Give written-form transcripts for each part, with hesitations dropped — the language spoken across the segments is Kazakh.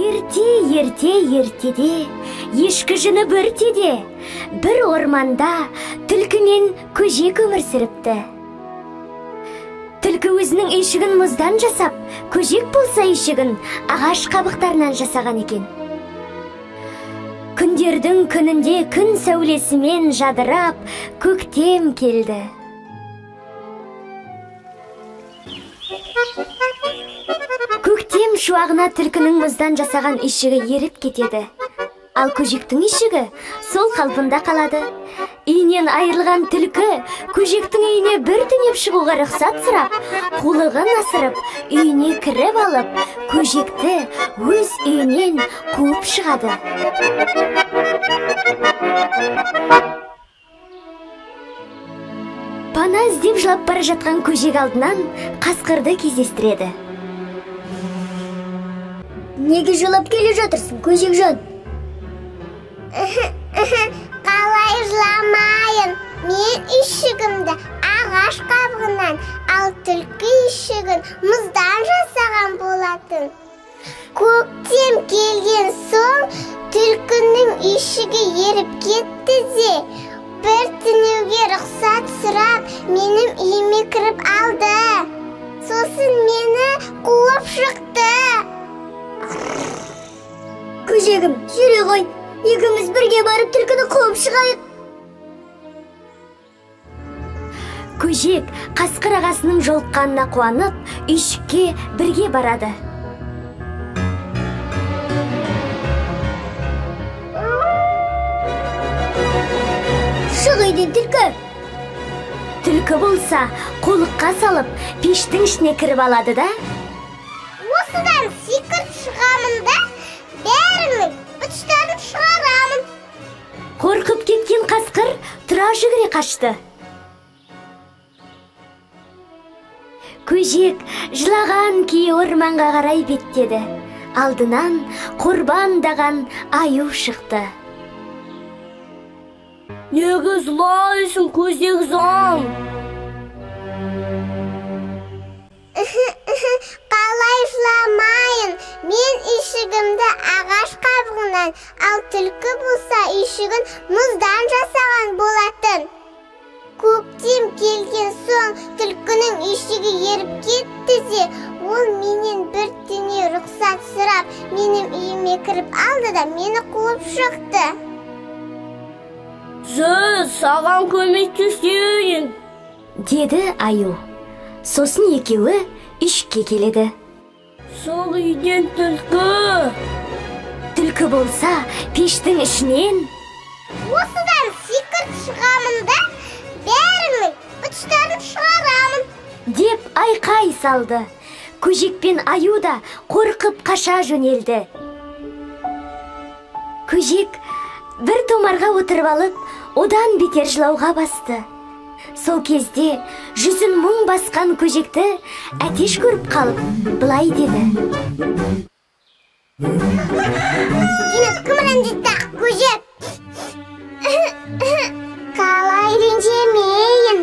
Ертеде, ешкі жыны бөртеде, бір орманда түлкі мен көжек өмір сүріпті. Түлкі өзінің ешігін мұздан жасап, көжек болса ешігін ағаш қабықтарынан жасаған екен. Күндердің күнінде күн сәулесімен жадырап, көктем келді. Көктем шуағына түлкінің мұздан жасаған ешігі еріп кетеді. Ал көжектің ешігі сол қалпында қалады. Үйінен айырылған түлкі көжектің үйіне бір түнеп шығуға рұқсат сұрап, қулығын асырып, үйіне кіріп алып, көжекті өз үйінен қуып шығады. Пана іздеп жылап бара жатқан көжек алдынан қасқырды кездестіреді. Неге жылап келе жатырсың, көжек жан? Қалай жыламайын? Мен ешігімді ағаш қабығынан, ал түлкі ешігін мұздан жасаған болатын. Көктем келген соң түлкінің ешігі еріп кетті де, бір түнеуге рұқсат сұрап, менің үйіме кіріп алды. Сосын мені қуып шықты. Көжегім, жүре ғой, екеуміз бірге барып түлкіні қуып шығайық. Көжек қасқыр ағасының жолыққанына қуанып, үйшікке бірге барады. Шық үйден, түлкі! Түлкі болса, қолыққа салып, пештің ішіне кіріп алады да. Осыдан секіріп шығамын да, бәрінің быттарын шығарамын. Қорқып кеткен қасқыр тұра жүгіре қашты. Көжек жылаған күйі орманға қарай беттеді. Алдынан қорбаңдаған аю шықты. Неге жылайсың, көжек жан? Қалай жыламайын? Мен ешігімді ағаш қабығынан, ал түлкі болса ешігін мұздан жасаған болатын. Көктем келген соң түлкінің ешігі еріп кетті де, ол менен бір түне рұқсат сұрап, менің үйіме кіріп алды да мені қуып шықты. Саған көмектесейін, деді аю. Сосын екеуі үйшікке келеді. Сол үйден түлкі. Түлкі болса пештің ішінен Осыдан секіріп шығамын да, бәрінің быттарын шығарамын, деп айқай салды. Көжек пен аю да қорқып қаша жөнелді. Көжек бір томарға отырып алып, одан бетер жылауға басты. Сол кезде жүзін мұң басқан көжекті әтеш көріп қалып, былай деді. Сені кім ренжітті, көжек? Қалай ренжімейін?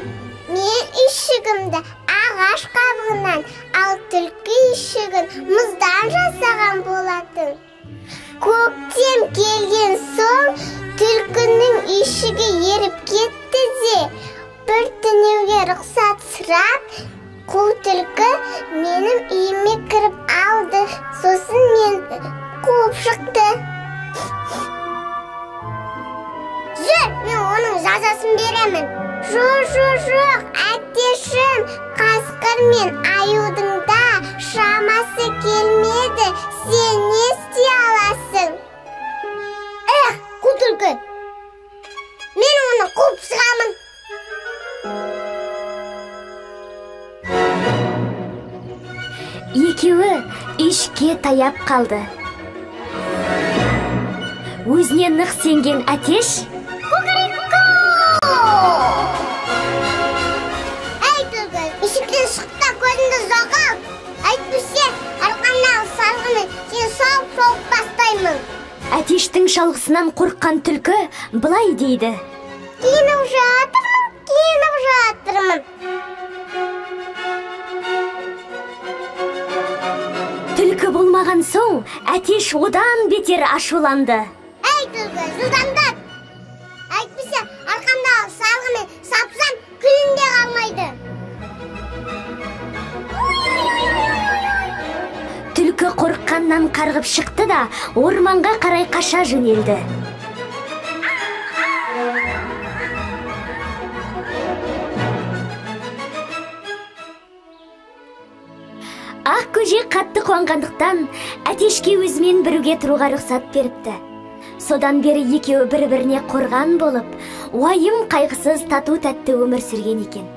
Мен ешігімді ағаш қабығынан, ал түлкі ешігін мұздан жасаған болатын. Көктем келген соң түлкінің ешігі еріп кетті де, бір түнеуге рұқсат сұрап, қу түлкі менің үйіме кіріп алды. Сосын мен қуып шықты. Жүр, мен оның жазасын беремін. Жоқ, әттешім, қасқыр мен аюдың да шамасы келмеді. Сен не істей аласың? Қу түлкі, мен оны қуып шығамын. Екеуі үйшікке таяп қалды. Өзіне нық сенген әтеш: Кукареку! Әй түлкі, үйшіктен шықта көзіңді жоғал. Әйтпесе, арқаннан салғымен сені сауып бастаймын. Әтештің шалғысынан қорыққан түлкі былай дейді: Киініп жатырмын. Түлкі болмаған алмаған соң, Әтеш одан бетер ашуланды. Әй түлкі, жылдамдат! Әйтпесе, арқамдағы салғымен сапсам, күлінде қалмайды. Түлкі қорыққаннан қарғып шықты да, орманға қарай қаша жөнелді. Ақ көжек қатты қуанғандықтан Әтешке өзімен біруге тұруға рұқсат беріпті. Содан бері екеуі бір-біріне қорған болып, уайым қайғысыз тату тәтті өмір сүрген екен.